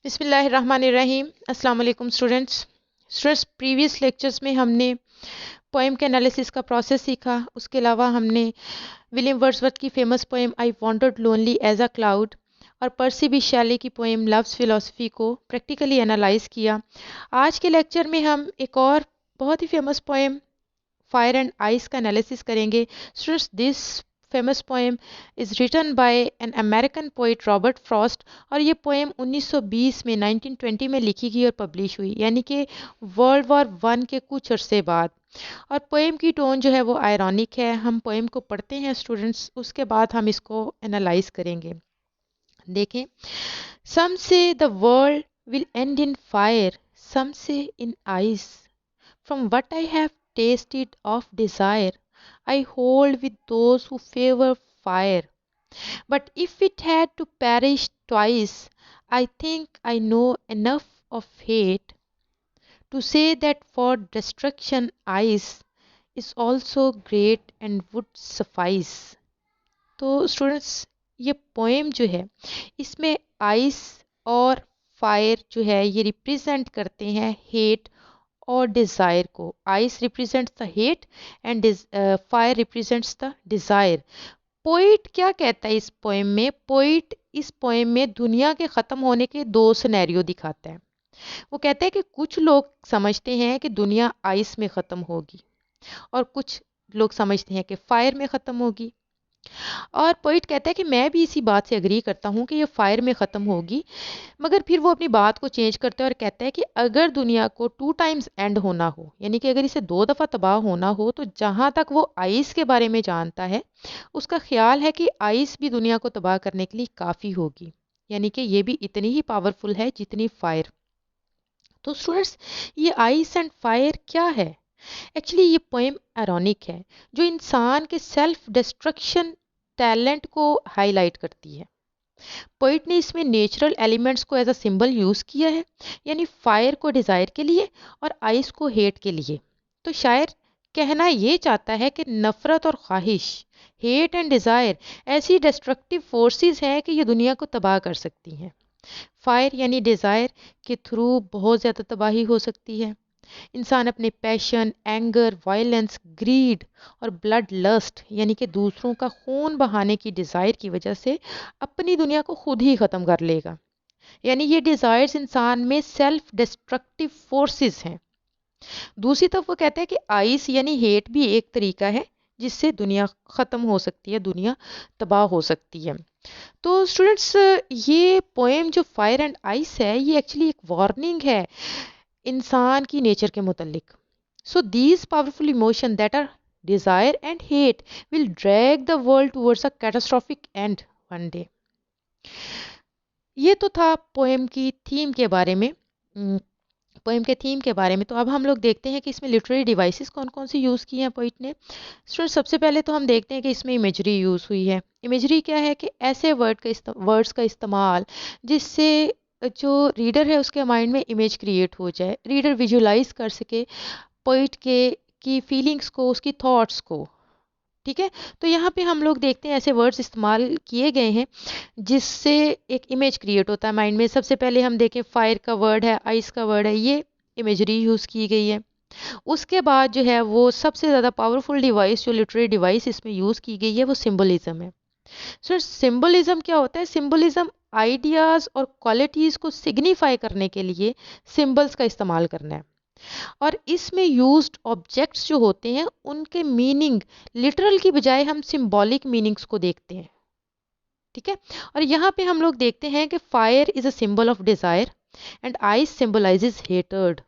बिस्मिल्लाहिर्रहमानिर्रहीम। अस्सलाम वालेकुम स्टूडेंट्स प्रीवियस लेक्चर्स में हमने पोएम के एनालिसिस का प्रोसेस सीखा। उसके अलावा हमने विलियम वर्ड्सवर्थ की famous poem I wandered lonely as a cloud और पर्सी बी शैले की पोएम लव्स फिलॉसफी को प्रैक्टिकली एनालाइज किया। आज के लेक्चर में हम एक और बहुत ही famous poem fire and ice का एनालिसिस करेंगे। Students, this famous poem is written by an American poet Robert Frost और ये पोएम 1920 में 1920 में लिखी गई और पब्लिश हुई, यानी कि वर्ल्ड वॉर वन के कुछ अरसे बाद। और पोएम की टोन जो है वो आयरॉनिक है। हम पोएम को पढ़ते हैं स्टूडेंट्स, उसके बाद हम इसको एनालाइज करेंगे। देखें, some say the world will end in fire, some say in ice, from what I have tasted of desire, I hold with those who favor fire. But if it had to perish twice, I think I know enough of hate to say that for destruction ice is also great and would suffice. तो students, ये poem जो है इसमें ice और fire जो है ये represent करते हैं हेट और डिज़ायर को। Ice represents the hate and fire represents the desire. Poet क्या कहता है इस पोएम में? पोइट इस पोएम में दुनिया के ख़त्म होने के दो सिनेरियो दिखाता है। वो कहता है कि कुछ लोग समझते हैं कि दुनिया आइस में ख़त्म होगी और कुछ लोग समझते हैं कि फायर में ख़त्म होगी। और पोइट कहता है कि मैं भी इसी बात से एग्री करता हूँ कि ये फायर में ख़त्म होगी, मगर फिर वो अपनी बात को चेंज करता है और कहता है कि अगर दुनिया को 2 टाइम्स एंड होना हो, यानी कि अगर इसे 2 दफ़ा तबाह होना हो, तो जहाँ तक वो आइस के बारे में जानता है उसका ख्याल है कि आइस भी दुनिया को तबाह करने के लिए काफ़ी होगी, यानी कि ये भी इतनी ही पावरफुल है जितनी फायर। तो स्टूडेंट्स, ये आइस एंड फायर क्या है? एक्चुअली ये पोएम आयरॉनिक है जो इंसान के सेल्फ डिस्ट्रक्शन टैलेंट को हाईलाइट करती है। पोइट ने इसमें नेचुरल एलिमेंट्स को एज अ सिंबल यूज़ किया है, यानी फायर को डिज़ायर के लिए और आइस को हेट के लिए। तो शायर कहना ये चाहता है कि नफ़रत और ख्वाहिश, हेट एंड डिज़ायर ऐसी डिस्ट्रक्टिव फोर्सेस हैं कि ये दुनिया को तबाह कर सकती हैं। फायर यानी डिज़ायर के थ्रू बहुत ज़्यादा तबाही हो सकती है। इंसान अपने पैशन, एंगर, वायलेंस, ग्रीड और ब्लड लस्ट यानी कि दूसरों का खून बहाने की डिज़ायर की वजह से अपनी दुनिया को खुद ही ख़त्म कर लेगा। यानी ये डिज़ायर्स इंसान में सेल्फ डिस्ट्रक्टिव फोर्सेस हैं। दूसरी तरफ वो कहते हैं कि आइस यानी हेट भी एक तरीका है जिससे दुनिया ख़त्म हो सकती है, दुनिया तबाह हो सकती है। तो स्टूडेंट्स, ये पोएम जो फायर एंड आइस है ये एक्चुअली एक वार्निंग है इंसान की नेचर के मुतल्लिक। So these powerful emotion that are desire and hate will drag the world towards a catastrophic end one day. ये तो था पोएम की थीम के बारे में। पोएम के थीम के बारे में तो अब हम लोग देखते हैं कि इसमें लिटरेरी डिवाइसेस कौन कौन सी यूज़ की हैं पोइट ने। स्टूडेंट, सबसे पहले तो हम देखते हैं कि इसमें इमेजरी यूज़ हुई है। इमेजरी क्या है कि ऐसे वर्ड्स का इस्तेमाल जिससे जो रीडर है उसके माइंड में इमेज क्रिएट हो जाए, रीडर विजुलाइज कर सके पोइट के की फीलिंग्स को, उसकी थॉट्स को। ठीक है, तो यहाँ पे हम लोग देखते हैं ऐसे वर्ड्स इस्तेमाल किए गए हैं जिससे एक इमेज क्रिएट होता है माइंड में। सबसे पहले हम देखें, फायर का वर्ड है, आइस का वर्ड है, ये इमेजरी यूज़ की गई है। उसके बाद जो है वो सबसे ज़्यादा पावरफुल डिवाइस, जो लिटरेरी डिवाइस इसमें यूज़ की गई है, वो सिंबलिज्म है। सर, सिंबलिज्म क्या होता है? सिंबलिज्म आइडियाज़ और क्वालिटीज़ को सिग्निफाई करने के लिए सिंबल्स का इस्तेमाल करना है। और इसमें यूज्ड ऑब्जेक्ट्स जो होते हैं उनके मीनिंग लिटरल की बजाय हम सिंबॉलिक मीनिंग्स को देखते हैं। ठीक है, और यहाँ पे हम लोग देखते हैं कि fire is a symbol of desire and ice symbolises hatred.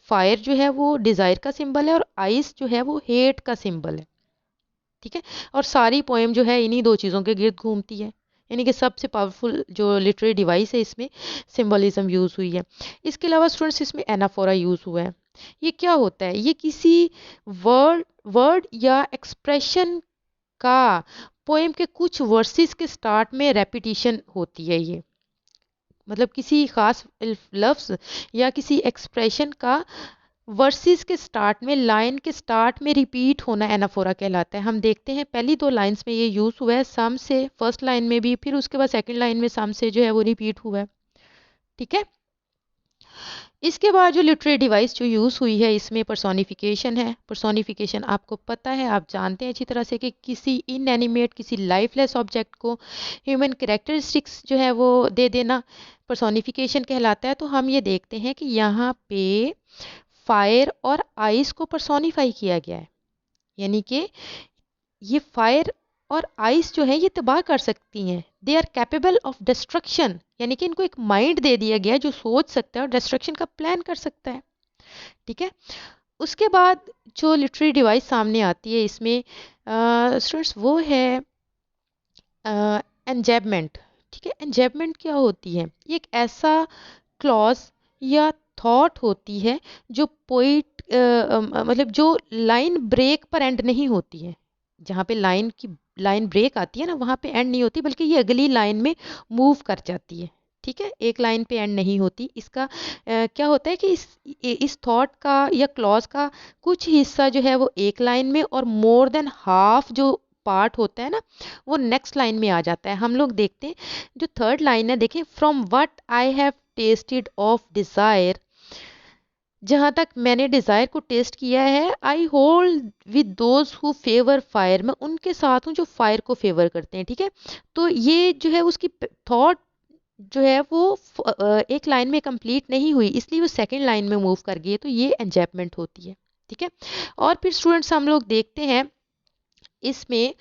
Fire जो है वो डिज़ायर का सिंबल है और आइस जो है वो हेट का सिंबल है। ठीक है, और सारी पोएम जो है इन्हीं दो चीज़ों के गिर्द घूमती है, यानी कि सबसे पावरफुल जो लिटरेरी डिवाइस है इसमें सिंबलिज्म यूज़ हुई है। इसके अलावा स्टूडेंट्स, इसमें एनाफोरा यूज़ हुआ है। ये क्या होता है? ये किसी वर्ड या एक्सप्रेशन का पोएम के कुछ वर्सेस के स्टार्ट में रेपिटिशन होती है। ये मतलब किसी खास लफ्ज़ या किसी एक्सप्रेशन का वर्सेस के स्टार्ट में, लाइन के स्टार्ट में रिपीट होना एनाफोरा कहलाता है। हम देखते हैं पहली 2 लाइंस में ये यूज़ हुआ है सम से, फर्स्ट लाइन में भी, फिर उसके बाद सेकंड लाइन में सम से जो है वो रिपीट हुआ है। ठीक है। इसके बाद जो लिटरेरी डिवाइस जो यूज़ हुई है इसमें पर्सोनिफिकेशन है। पर्सोनिफिकेशन आपको पता है, आप जानते हैं अच्छी तरह से कि किसी इनएनिमेट, किसी लाइफलेस ऑब्जेक्ट को ह्यूमन कैरेक्टरिस्टिक्स जो है वो दे देना पर्सोनिफिकेशन कहलाता है। तो हम ये देखते हैं कि यहाँ पे फायर और आइस को पर्सोनिफाई किया गया है, यानी कि ये फायर और आइस जो है ये तबाह कर सकती हैं। They are capable of destruction, यानी कि इनको एक माइंड दे दिया गया है जो सोच सकता है और डिस्ट्रक्शन का प्लान कर सकता है। ठीक है। उसके बाद जो लिटरेरी डिवाइस सामने आती है इसमें स्टूडेंट्स वो है एंजेबमेंट। ठीक है। एंजेबमेंट क्या होती है? ये एक ऐसा क्लॉज या थॉट होती है जो पोइट मतलब जो लाइन ब्रेक पर एंड नहीं होती है। जहाँ पे लाइन ब्रेक आती है ना, वहाँ पे एंड नहीं होती, बल्कि ये अगली लाइन में मूव कर जाती है। ठीक है। एक लाइन पे एंड नहीं होती। इसका क्या होता है कि इस थॉट का या क्लॉज का कुछ हिस्सा जो है वो एक लाइन में और मोर देन हाफ जो पार्ट होता है ना वो नेक्स्ट लाइन में आ जाता है। हम लोग देखते हैं जो थर्ड लाइन है, देखें, from what I have tasted of desire, जहाँ तक मैंने डिज़ायर को टेस्ट किया है, I hold with those who favour fire, मैं उनके साथ हूँ जो फायर को फेवर करते हैं। ठीक है। तो ये जो है उसकी थॉट जो है वो एक लाइन में कंप्लीट नहीं हुई, इसलिए वो सेकंड लाइन में मूव कर गई है, तो ये एंजेपमेंट होती है। ठीक है। और फिर स्टूडेंट्स हम लोग देखते हैं इसमें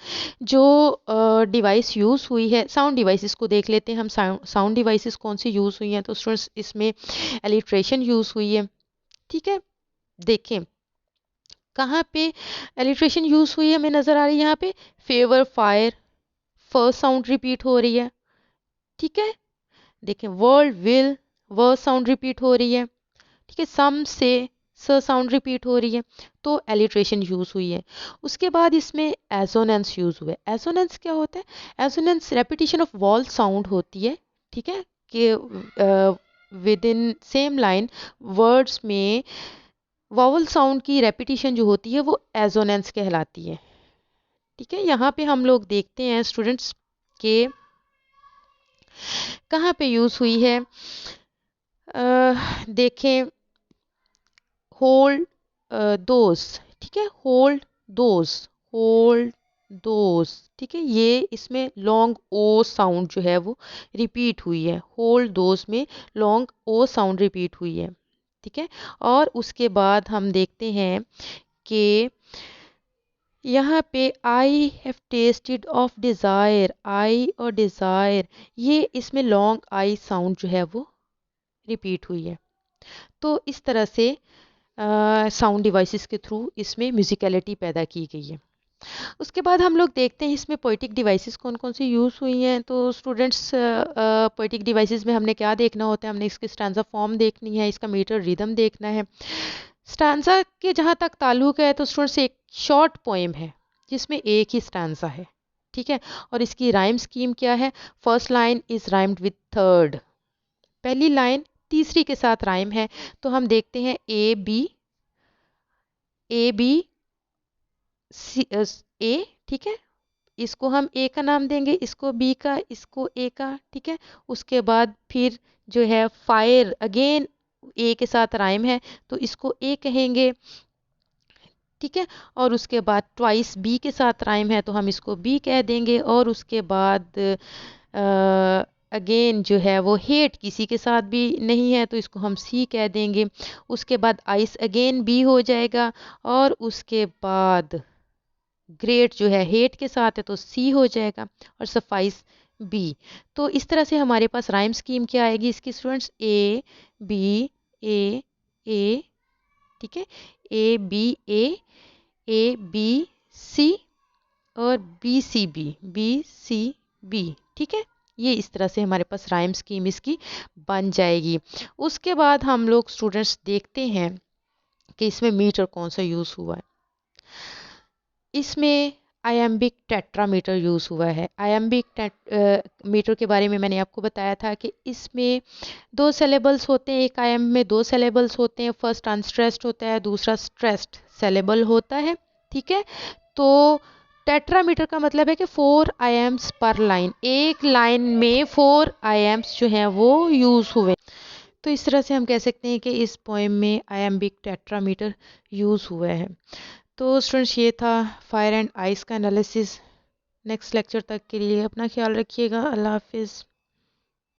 जो डिवाइस यूज़ हुई है, साउंड डिवाइसेस को देख लेते हैं हम। साउंड डिवाइसेस कौन सी यूज़ हुई हैं? तो स्टूडेंट्स इसमें एलिट्रेशन यूज़ हुई है। ठीक है। देखें कहाँ पे एलिट्रेशन यूज़ हुई है, हमें नज़र आ रही है यहाँ पे favour fire, first sound repeat हो रही है। ठीक है। देखें वर्ल्ड विल, व साउंड रिपीट हो रही है। ठीक है। सम से, स साउंड रिपीट हो रही है, तो एलिट्रेशन यूज़ हुई है। उसके बाद इसमें एसोनेंस यूज़ हुआ है। एसोनेंस क्या होता है? Assonance repetition of wall sound होती है। ठीक है। कि with in same line words में वॉवल साउंड की रेपिटेशन जो होती है वो एसोनेंस कहलाती है। ठीक है। यहाँ पे हम लोग देखते हैं स्टूडेंट्स के कहाँ पे यूज़ हुई है। देखें होल्ड दोस। ठीक है। होल्ड दोस, होल्ड दोस। ठीक है। ये इसमें लॉन्ग ओ साउंड जो है वो रिपीट हुई है। होल्ड दोस में लॉन्ग ओ साउंड रिपीट हुई है। ठीक है। और उसके बाद हम देखते हैं कि यहाँ पे I have tasted of desire, I और डिज़ायर, ये इसमें लॉन्ग आई साउंड जो है वो रिपीट हुई है। तो इस तरह से साउंड डिवाइसेस के थ्रू इसमें म्यूजिकलिटी पैदा की गई है। उसके बाद हम लोग देखते हैं इसमें पोइटिक डिवाइसेस कौन कौन सी यूज़ हुई हैं। तो स्टूडेंट्स पोइटिक डिवाइसेस में हमने क्या देखना होता है? हमने इसकी स्टैंजा फॉर्म देखनी है, इसका मीटर रिदम देखना है। स्टैंजा के जहाँ तक ताल्लुक है तो स्टूडेंट्स एक शॉर्ट पोएम है जिसमें एक ही स्टैंजा है। ठीक है। और इसकी राइम स्कीम क्या है? First line is rhymed with third, पहली लाइन तीसरी के साथ राइम है। तो हम देखते हैं ए बी, ए बी सी, ए। ठीक है। इसको हम ए का नाम देंगे, इसको बी का, इसको ए का। ठीक है। उसके बाद फिर जो है फायर अगेन ए के साथ राइम है तो इसको ए कहेंगे। ठीक है। और उसके बाद ट्वाइस बी के साथ राइम है तो हम इसको बी कह देंगे। और उसके बाद अगेन जो है वो हेट किसी के साथ भी नहीं है तो इसको हम सी कह देंगे। उसके बाद आइस अगेन बी हो जाएगा। और उसके बाद ग्रेट जो है हेट के साथ है तो सी हो जाएगा। और सफाइस बी। तो इस तरह से हमारे पास राइम स्कीम क्या आएगी इसकी स्टूडेंट्स? ए बी ए ए। ठीक है। A B A B C और B C B, B C B. ठीक है। ये इस तरह से हमारे पास राइम स्कीम इसकी बन जाएगी। उसके बाद हम लोग स्टूडेंट्स देखते हैं कि इसमें मीटर कौन सा यूज़ हुआ है। इसमें आयम्बिक टेट्रामीटर यूज़ हुआ है। आयम्बिक मीटर के बारे में मैंने आपको बताया था कि इसमें दो सेलेबल्स होते हैं, एक आयम में दो सेलेबल्स होते हैं। फर्स्ट अनस्ट्रेस्ड होता है, दूसरा स्ट्रेस्ड सेलेबल होता है। ठीक है। तो टेट्रामीटर का मतलब है कि 4 आयम्स पर लाइन, एक लाइन में 4 आयम्स जो हैं वो यूज़ हुए। तो इस तरह से हम कह सकते हैं कि इस पोएम में आयम्बिक टेट्रामीटर यूज़ हुआ है। तो स्टूडेंट्स ये था फायर एंड आइस का एनालिसिस। नेक्स्ट लेक्चर तक के लिए अपना ख्याल रखिएगा। अल्लाह हाफिज़।